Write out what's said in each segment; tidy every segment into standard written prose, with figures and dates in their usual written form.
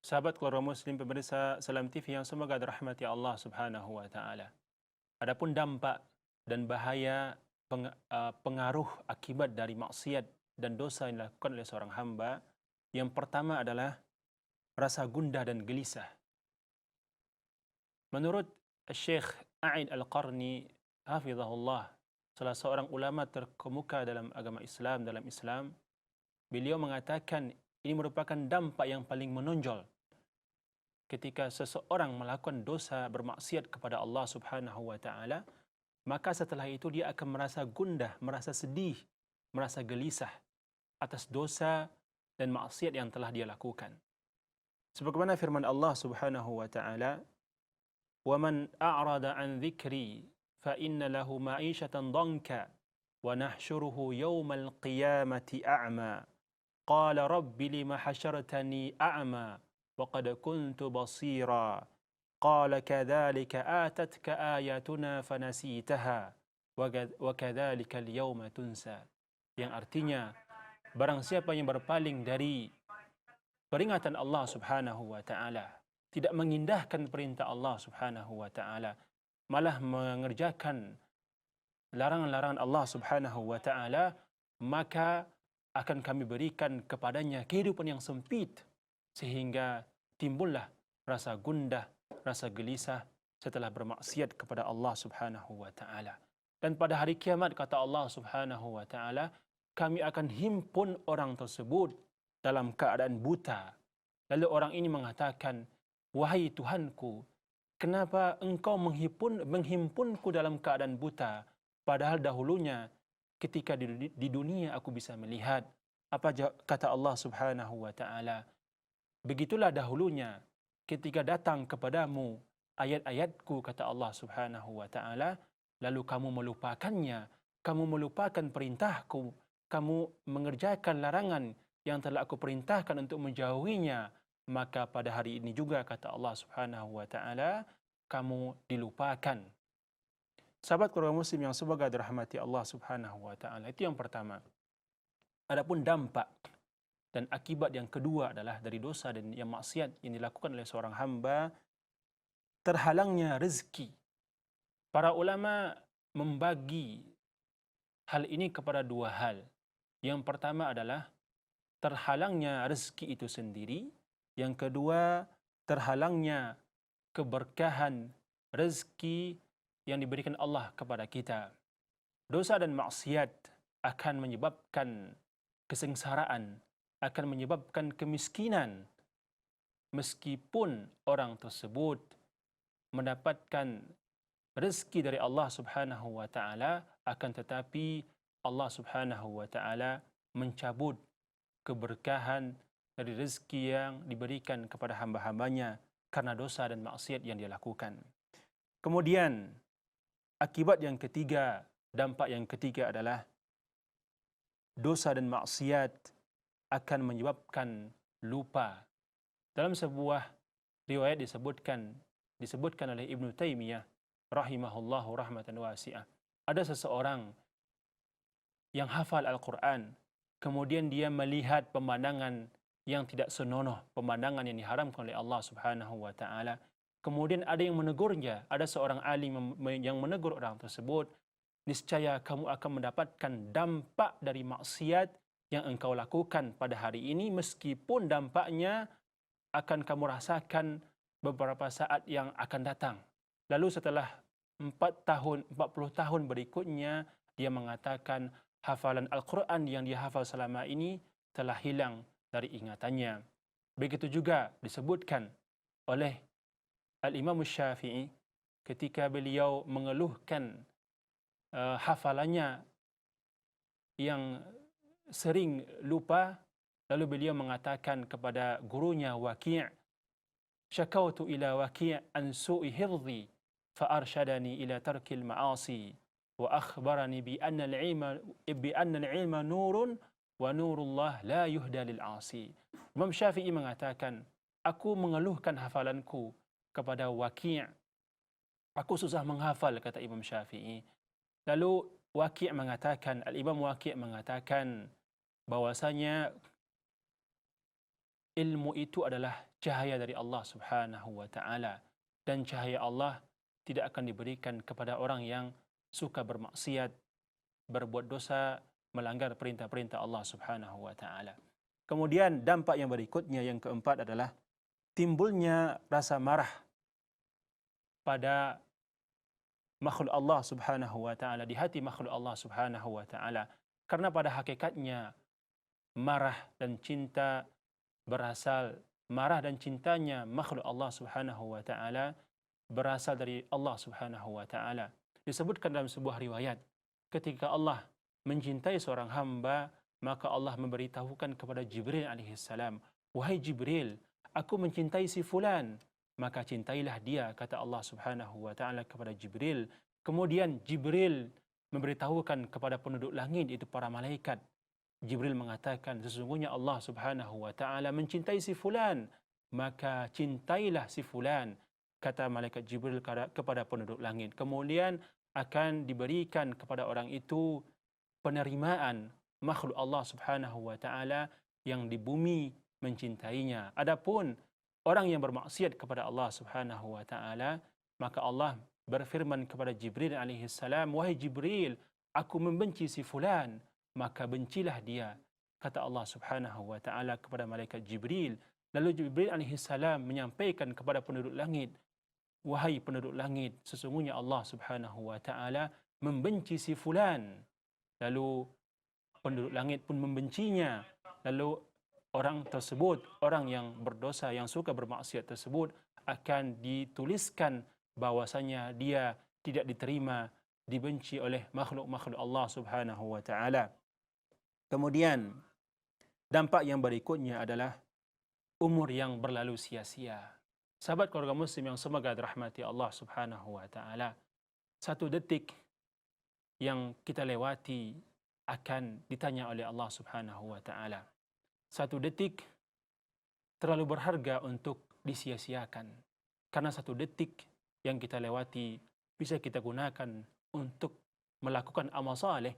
Sahabat keluarga Muslim pemirsa Salam TV yang semoga dirahmati Allah Subhanahu wa taala. Adapun dampak dan bahaya pengaruh akibat dari maksiat dan dosa yang dilakukan oleh seorang hamba, yang pertama adalah rasa gundah dan gelisah. Menurut Syekh A'id Al-Qarni hafizahullah, salah seorang ulama terkemuka dalam agama Islam, beliau mengatakan ini merupakan dampak yang paling menonjol ketika seseorang melakukan dosa bermaksiat kepada Allah Subhanahu wa taala, maka setelah itu dia akan merasa gundah, merasa sedih, merasa gelisah atas dosa dan maksiat yang telah dia lakukan. Sebagaimana firman Allah Subhanahu wa taala, "Wa man a'rada 'an dzikri fa inna lahu ma'ishatan dhanka wa nahsyuruhu yawmal qiyamati a'ma. Qala rabbi lima hasyartani a'ma وقد كنت بصيرا قال كذلك آتتك آياتنا فنسيتها وكذلك اليوم تنسى." Yang artinya, barang siapa yang berpaling dari peringatan Allah Subhanahu wa taala, tidak mengindahkan perintah Allah Subhanahu wa taala, malah mengerjakan larangan-larangan Allah Subhanahu wa taala, maka akan kami berikan kepadanya kehidupan yang sempit, sehingga timbullah rasa gundah, rasa gelisah setelah bermaksiat kepada Allah Subhanahu wa taala. Dan pada hari kiamat, kata Allah Subhanahu wa taala, kami akan himpun orang tersebut dalam keadaan buta. Lalu orang ini mengatakan, "Wahai Tuhanku, kenapa engkau menghimpunku dalam keadaan buta, padahal dahulunya ketika di dunia aku bisa melihat?" Apa kata Allah Subhanahu wa taala? "Begitulah dahulunya ketika datang kepadamu ayat-ayatku," kata Allah Subhanahu wa taala, "lalu kamu melupakannya, kamu melupakan perintahku, kamu mengerjakan larangan yang telah aku perintahkan untuk menjauhinya, maka pada hari ini juga," kata Allah Subhanahu wa taala, "kamu dilupakan." Sahabat keluarga Muslim yang semoga dirahmati Allah Subhanahu wa taala, itu yang pertama. Adapun dampak dan akibat yang kedua adalah dari dosa dan yang maksiat yang dilakukan oleh seorang hamba, terhalangnya rezeki. Para ulama membagi hal ini kepada dua hal. Yang pertama adalah terhalangnya rezeki itu sendiri. Yang kedua, terhalangnya keberkahan rezeki yang diberikan Allah kepada kita. Dosa dan maksiat akan menyebabkan kesengsaraan, akan menyebabkan kemiskinan, meskipun orang tersebut mendapatkan rezeki dari Allah Subhanahu wa taala, akan tetapi Allah Subhanahu wa taala mencabut keberkahan dari rezeki yang diberikan kepada hamba-hambanya karena dosa dan maksiat yang dia lakukan. Kemudian akibat yang ketiga, dampak yang ketiga adalah dosa dan maksiat akan menyebabkan lupa. Dalam sebuah riwayat disebutkan oleh Ibnu Taimiyah rahimahullahu rahmatan wasi'ah, ada seseorang yang hafal Al-Quran, kemudian dia melihat pemandangan yang tidak senonoh, pemandangan yang diharamkan oleh Allah Subhanahu wa taala. Kemudian ada yang menegurnya, ada seorang alim yang menegur orang tersebut, "Niscaya kamu akan mendapatkan dampak dari maksiat yang engkau lakukan pada hari ini, meskipun dampaknya akan kamu rasakan beberapa saat yang akan datang." Lalu setelah 40 tahun berikutnya, dia mengatakan hafalan Al-Quran yang dia hafal selama ini telah hilang dari ingatannya. Begitu juga disebutkan oleh Al-Imam Syafi'i ketika beliau mengeluhkan hafalannya yang sering lupa, lalu beliau mengatakan kepada gurunya Waqi', "Syakautu ila Waqi' an su'i hifdhi fa arsyadani ila tarkil ma'asi wa akhbarani bi anna al-ilma nurun wa nurullah la yuhda lil 'asi." Imam Syafi'i mengatakan, "Aku mengeluhkan hafalanku kepada Waqi'. Aku susah menghafal," kata Imam Syafi'i. Lalu Waqi' mengatakan, Al-Imam Waqi' mengatakan bahwasanya ilmu itu adalah cahaya dari Allah Subhanahu wa taala, dan cahaya Allah tidak akan diberikan kepada orang yang suka bermaksiat, berbuat dosa, melanggar perintah-perintah Allah Subhanahu wa taala. Kemudian dampak yang berikutnya yang keempat adalah timbulnya rasa marah pada makhluk Allah Subhanahu wa taala, di hati makhluk Allah Subhanahu wa taala. Karena pada hakikatnya marah dan cinta marah dan cintanya makhluk Allah Subhanahu wa taala berasal dari Allah Subhanahu wa taala. Disebutkan dalam sebuah riwayat, ketika Allah mencintai seorang hamba, maka Allah memberitahukan kepada Jibril alaihissalam, "Wahai Jibril, aku mencintai si fulan, maka cintailah dia," kata Allah Subhanahu wa taala kepada Jibril. Kemudian Jibril memberitahukan kepada penduduk langit, itu para malaikat. Jibril mengatakan, sesungguhnya Allah Subhanahu wa taala mencintai si fulan, maka cintailah si fulan, kata malaikat Jibril kepada penduduk langit. Kemudian akan diberikan kepada orang itu penerimaan makhluk Allah Subhanahu wa taala yang di bumi mencintainya. Adapun orang yang bermaksiat kepada Allah Subhanahu wa taala, maka Allah berfirman kepada Jibril alaihissalam, "Wahai Jibril, aku membenci si fulan, maka bencilah dia," kata Allah Subhanahu wa taala kepada malaikat Jibril. Lalu Jibril alaihissalam menyampaikan kepada penduduk langit, "Wahai penduduk langit, sesungguhnya Allah Subhanahu wa taala membenci si fulan." Lalu penduduk langit pun membencinya. Lalu orang tersebut, orang yang berdosa, yang suka bermaksiat tersebut, akan dituliskan bahwasanya dia tidak diterima, dibenci oleh makhluk-makhluk Allah Subhanahu wa taala. Kemudian dampak yang berikutnya adalah umur yang berlalu sia-sia. Sahabat keluarga muslim yang semoga dirahmati Allah Subhanahu wa taala, satu detik yang kita lewati akan ditanya oleh Allah Subhanahu wa taala. Satu detik terlalu berharga untuk disia-siakan. Karena satu detik yang kita lewati bisa kita gunakan untuk melakukan amal saleh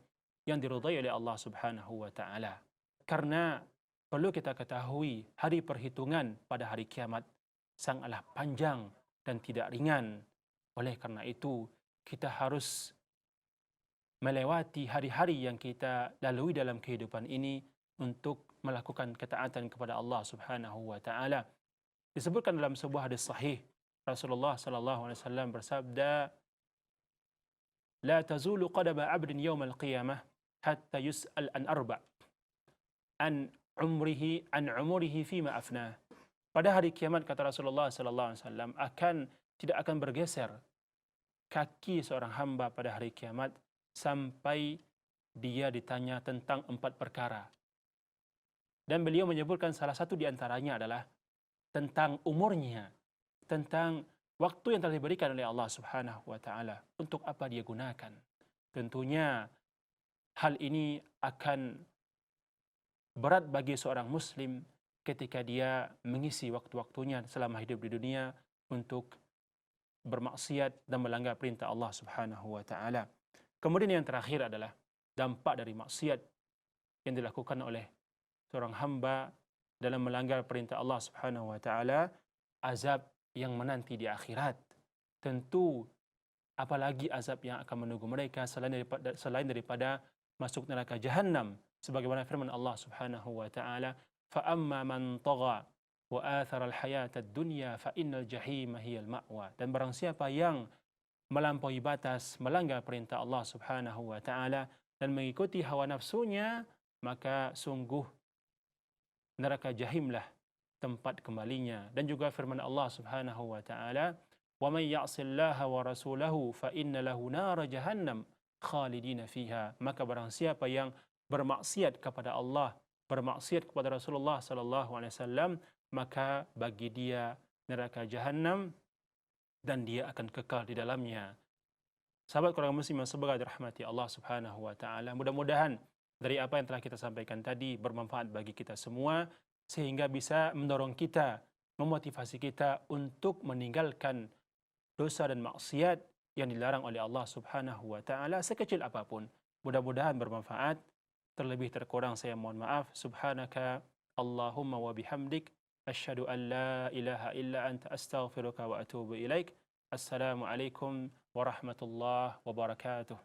yang diridhai oleh Allah Subhanahu wa taala. Karena perlu kita ketahui, hari perhitungan pada hari kiamat sangatlah panjang dan tidak ringan. Oleh karena itu, kita harus melewati hari-hari yang kita lalui dalam kehidupan ini untuk melakukan ketaatan kepada Allah Subhanahu wa taala. Disebutkan dalam sebuah hadis sahih, Rasulullah sallallahu alaihi wasallam bersabda, "La tazulu qadama 'abdin yawmal qiyamah hatta yus'al an arba' an umrihi fima afnah." Pada hari kiamat, kata Rasulullah sallallahu alaihi wasallam, tidak akan bergeser kaki seorang hamba pada hari kiamat sampai dia ditanya tentang 4 perkara. Dan beliau menyebutkan salah satu di antaranya adalah tentang umurnya, tentang waktu yang telah diberikan oleh Allah Subhanahu wa taala, untuk apa dia gunakan. Tentunya hal ini akan berat bagi seorang muslim ketika dia mengisi waktu-waktunya selama hidup di dunia untuk bermaksiat dan melanggar perintah Allah Subhanahu wa taala. Kemudian yang terakhir adalah dampak dari maksiat yang dilakukan oleh seorang hamba dalam melanggar perintah Allah Subhanahu wa taala, azab yang menanti di akhirat. Tentu apalagi azab yang akan menunggu mereka selain daripada masuk neraka Jahannam, sebagaimana firman Allah Subhanahu wa taala, "Fa amma man tagha wa athara al-hayata ad-dunya fa innal jahima hiyal ma'wa." Dan barang siapa yang melampaui batas, melanggar perintah Allah Subhanahu wa taala dan mengikuti hawa nafsunya, maka sungguh neraka jahimlah tempat kembalinya. Dan juga firman Allah Subhanahu wa taala, "Wa may ya'sillaha wa rasulahu fa inna lahu nar jahannam khalidina fiha." Maka barang siapa yang bermaksiat kepada Allah, bermaksiat kepada Rasulullah sallallahu alaihi wasallam, maka bagi dia neraka Jahannam dan dia akan kekal di dalamnya. Sahabat keluarga muslim yang semoga dirahmati Allah Subhanahu wa taala, mudah-mudahan dari apa yang telah kita sampaikan tadi bermanfaat bagi kita semua, sehingga bisa mendorong kita, memotivasi kita untuk meninggalkan dosa dan maksiat yang dilarang oleh Allah Subhanahu wa taala sekecil apapun. Mudah-mudahan bermanfaat. Terlebih terkurang saya mohon maaf. Subhanaka Allahumma wa bihamdik Asyhadu an la ilaha illa anta astaghfiruka wa atubu ilaik. Assalamualaikum warahmatullahi wabarakatuh.